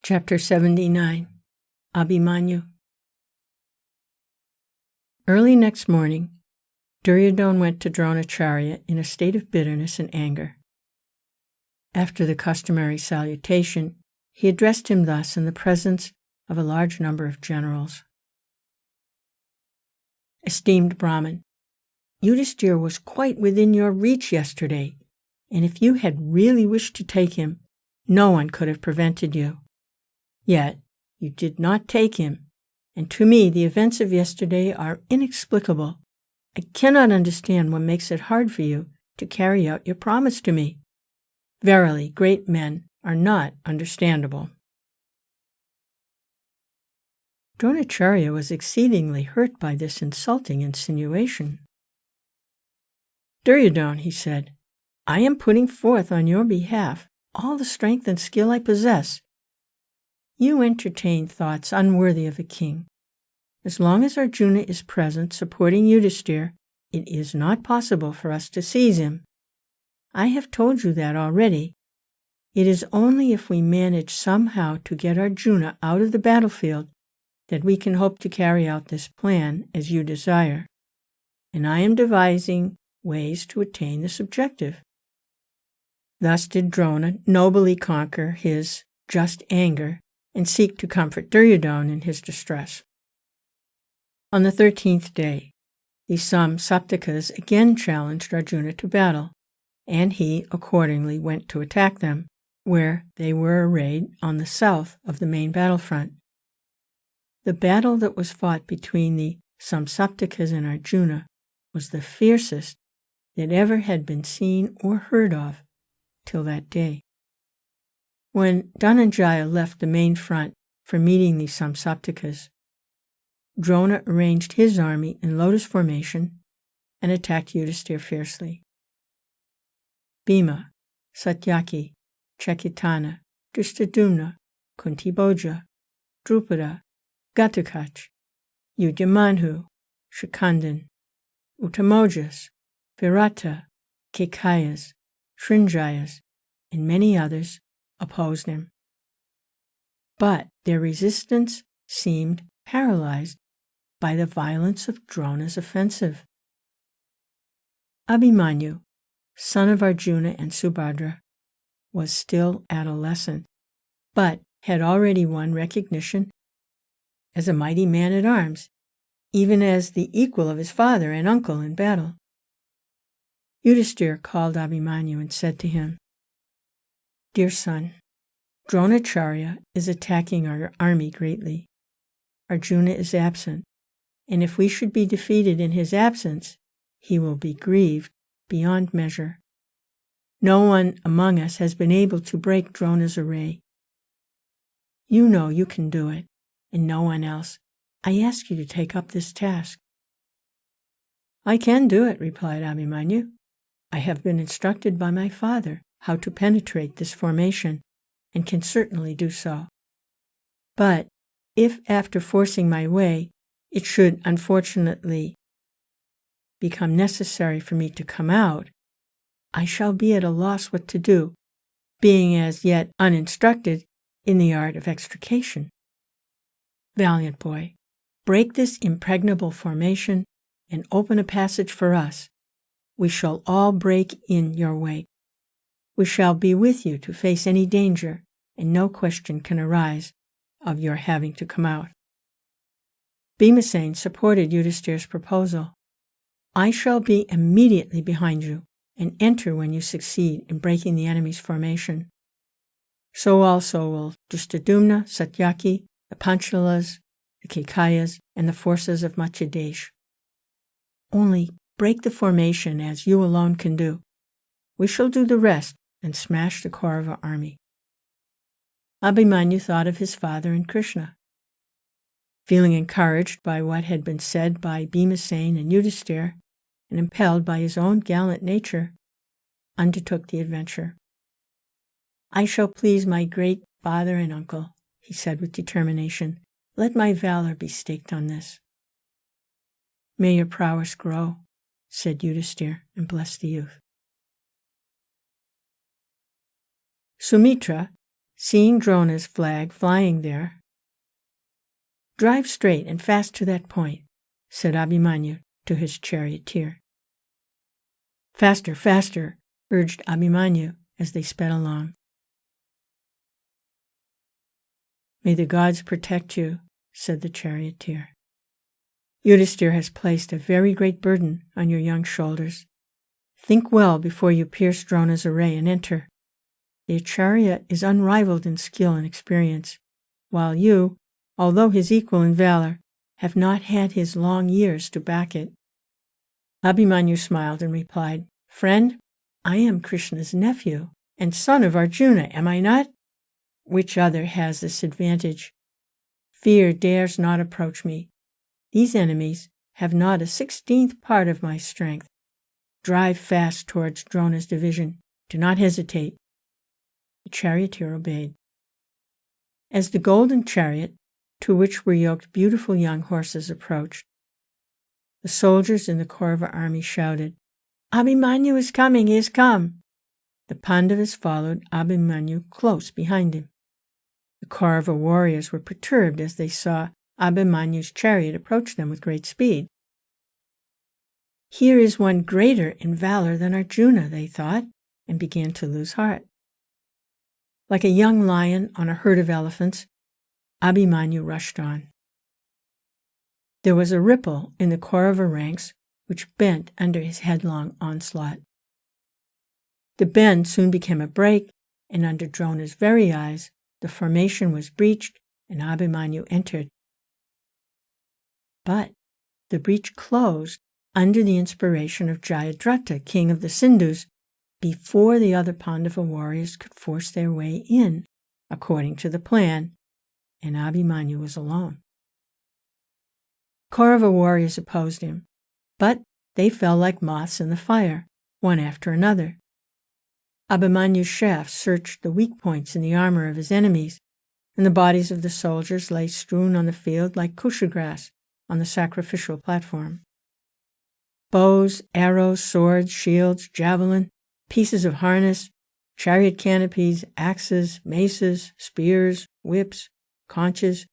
Chapter 79 Abhimanyu. Early next morning, Duryodhana went to Dronacharya in a state of bitterness and anger. After the customary salutation, he addressed him thus in the presence of a large number of generals. Esteemed Brahmin, Yudhisthira was quite within your reach yesterday, and if you had really wished to take him, no one could have prevented you. Yet you did not take him, and to me the events of yesterday are inexplicable. I cannot understand what makes it hard for you to carry out your promise to me. Verily, great men are not understandable. Dronacharya was exceedingly hurt by this insulting insinuation. Duryodhana, he said, I am putting forth on your behalf all the strength and skill I possess. You entertain thoughts unworthy of a king. As long as Arjuna is present supporting Yudhisthira, it is not possible for us to seize him. I have told you that already. It is only if we manage somehow to get Arjuna out of the battlefield that we can hope to carry out this plan as you desire, and I am devising ways to attain this objective. Thus did Drona nobly conquer his just anger and seek to comfort Duryodhana in his distress. On the 13th day, the Samsaptakas again challenged Arjuna to battle, and he accordingly went to attack them, where they were arrayed on the south of the main battlefront. The battle that was fought between the Samsaptakas and Arjuna was the fiercest that ever had been seen or heard of till that day. When Dhananjaya left the main front for meeting the Samsaptakas, Drona arranged his army in lotus formation and attacked Yudhisthira fiercely. Bhima, Satyaki, Chekitana, Dristadumna, Kuntibhoja, Drupada, Ghatakach, Yudhamanhu, Shikandan, Uttamojas, Virata, Kekayas, Srinjayas, and many others opposed him. But their resistance seemed paralyzed by the violence of Drona's offensive. Abhimanyu, son of Arjuna and Subhadra, was still adolescent, but had already won recognition as a mighty man-at-arms, even as the equal of his father and uncle in battle. Yudhisthira called Abhimanyu and said to him, Dear son, Dronacharya is attacking our army greatly. Arjuna is absent, and if we should be defeated in his absence, he will be grieved beyond measure. No one among us has been able to break Drona's array. You know you can do it, and no one else. I ask you to take up this task. I can do it, replied Abhimanyu. I have been instructed by my father how to penetrate this formation, and can certainly do so. But if after forcing my way, it should unfortunately become necessary for me to come out, I shall be at a loss what to do, being as yet uninstructed in the art of extrication. Valiant boy, break this impregnable formation and open a passage for us. We shall all break in your wake. We shall be with you to face any danger, and no question can arise of your having to come out. Bhimasena supported Yudhisthira's proposal. I shall be immediately behind you, and enter when you succeed in breaking the enemy's formation. So also will Dristadumna, Satyaki, the Panchalas, the Kekayas, and the forces of Machadesh. Only break the formation as you alone can do. We shall do the rest and smash the core of our army. Abhimanyu thought of his father and Krishna. Feeling encouraged by what had been said by Bhimasena and Yudhisthira, and impelled by his own gallant nature, undertook the adventure. I shall please my great father and uncle, he said with determination. Let my valor be staked on this. May your prowess grow, said Yudhisthira, and blessed the youth. Sumitra, seeing Drona's flag flying there, "Drive straight and fast to that point," said Abhimanyu to his charioteer. "Faster, faster," urged Abhimanyu as they sped along. "May the gods protect you," said the charioteer. "Yudhisthira has placed a very great burden on your young shoulders. Think well before you pierce Drona's array and enter. The Acharya is unrivaled in skill and experience, while you, although his equal in valor, have not had his long years to back it." Abhimanyu smiled and replied, "Friend, I am Krishna's nephew and son of Arjuna, am I not? Which other has this advantage? Fear dares not approach me. These enemies have not a 16th part of my strength. Drive fast towards Drona's division. Do not hesitate." The charioteer obeyed. As the golden chariot, to which were yoked beautiful young horses, approached, the soldiers in the Kaurava army shouted, "Abhimanyu is coming, he has come!" The Pandavas followed Abhimanyu close behind him. The Kaurava warriors were perturbed as they saw Abhimanyu's chariot approach them with great speed. "Here is one greater in valor than Arjuna," they thought, and began to lose heart. Like a young lion on a herd of elephants, Abhimanyu rushed on. There was a ripple in the Kaurava ranks which bent under his headlong onslaught. The bend soon became a break, and under Drona's very eyes, the formation was breached and Abhimanyu entered. But the breach closed under the inspiration of Jayadratha, king of the Sindhus, before the other Pandava warriors could force their way in, according to the plan, and Abhimanyu was alone. Kaurava warriors opposed him, but they fell like moths in the fire, one after another. Abhimanyu's shafts searched the weak points in the armor of his enemies, and the bodies of the soldiers lay strewn on the field like kusha grass on the sacrificial platform. Bows, arrows, swords, shields, javelin, pieces of harness, chariot canopies, axes, maces, spears, whips, conches,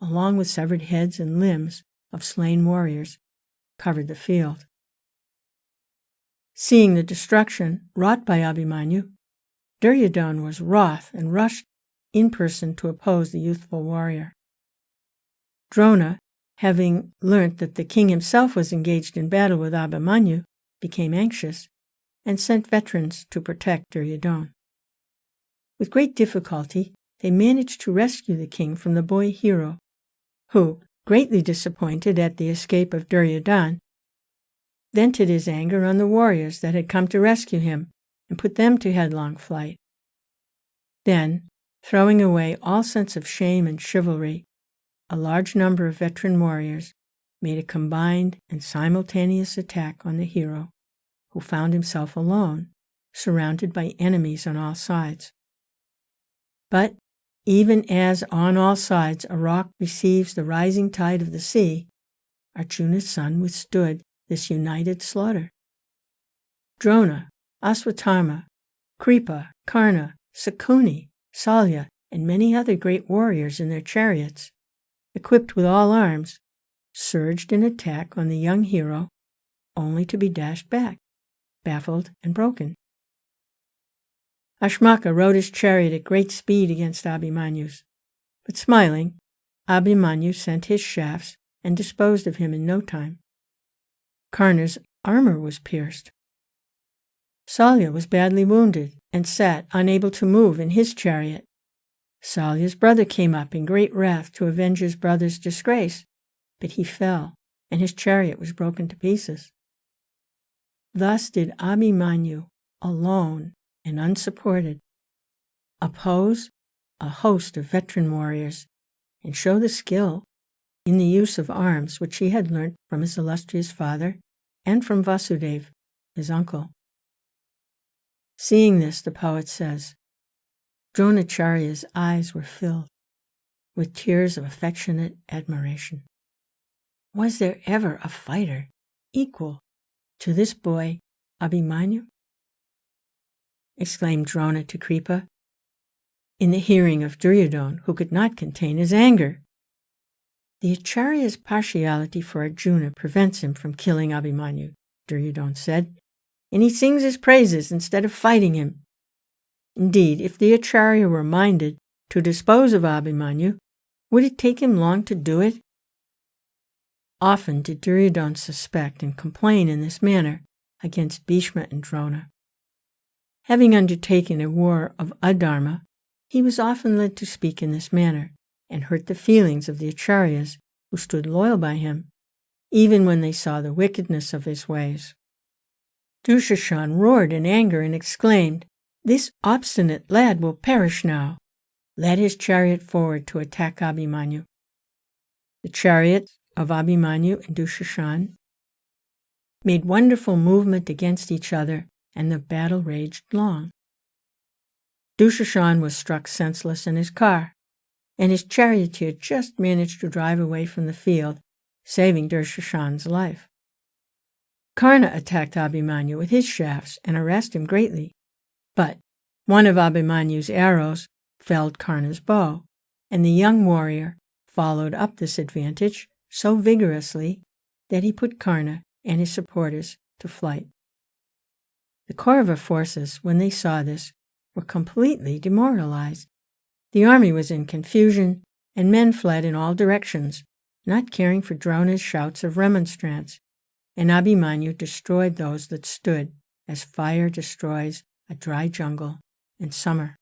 along with severed heads and limbs of slain warriors, covered the field. Seeing the destruction wrought by Abhimanyu, Duryodhana was wroth and rushed in person to oppose the youthful warrior. Drona, having learnt that the king himself was engaged in battle with Abhimanyu, became anxious and sent veterans to protect Duryodhana. With great difficulty, they managed to rescue the king from the boy hero, who, greatly disappointed at the escape of Duryodhana, vented his anger on the warriors that had come to rescue him and put them to headlong flight. Then, throwing away all sense of shame and chivalry, a large number of veteran warriors made a combined and simultaneous attack on the hero, who found himself alone, surrounded by enemies on all sides. But even as on all sides a rock receives the rising tide of the sea, Arjuna's son withstood this united slaughter. Drona, Aswatthama, Kripa, Karna, Sakuni, Salya, and many other great warriors in their chariots, equipped with all arms, surged in attack on the young hero, only to be dashed back, baffled and broken. Ashmaka rode his chariot at great speed against Abhimanyu's, but smiling, Abhimanyu sent his shafts and disposed of him in no time. Karna's armor was pierced. Salya was badly wounded and sat unable to move in his chariot. Salya's brother came up in great wrath to avenge his brother's disgrace, but he fell, and his chariot was broken to pieces. Thus did Abhimanyu, alone and unsupported, oppose a host of veteran warriors and show the skill in the use of arms which he had learnt from his illustrious father and from Vasudeva, his uncle. Seeing this, the poet says, Dronacharya's eyes were filled with tears of affectionate admiration. Was there ever a fighter equal to this boy Abhimanyu? Exclaimed Drona to Kripa. in the hearing of Duryodhana, who could not contain his anger. The Acharya's partiality for Arjuna prevents him from killing Abhimanyu, Duryodhana said, and he sings his praises instead of fighting him. Indeed, if the Acharya were minded to dispose of Abhimanyu, would it take him long to do it? Often did Duryodhana suspect and complain in this manner against Bhishma and Drona. Having undertaken a war of adharma, he was often led to speak in this manner, and hurt the feelings of the Acharyas who stood loyal by him, even when they saw the wickedness of his ways. Dushasan roared in anger and exclaimed, "This obstinate lad will perish now," led his chariot forward to attack Abhimanyu. The chariots of Abhimanyu and Dushasan made wonderful movement against each other, and the battle raged long. Dushasan was struck senseless in his car, and his charioteer just managed to drive away from the field, saving Dushasan's life. Karna attacked Abhimanyu with his shafts and harassed him greatly, but one of Abhimanyu's arrows felled Karna's bow, and the young warrior followed up this advantage so vigorously that he put Karna and his supporters to flight. The Kaurava forces, when they saw this, were completely demoralized. The army was in confusion, and men fled in all directions, not caring for Drona's shouts of remonstrance, and Abhimanyu destroyed those that stood, as fire destroys a dry jungle in summer.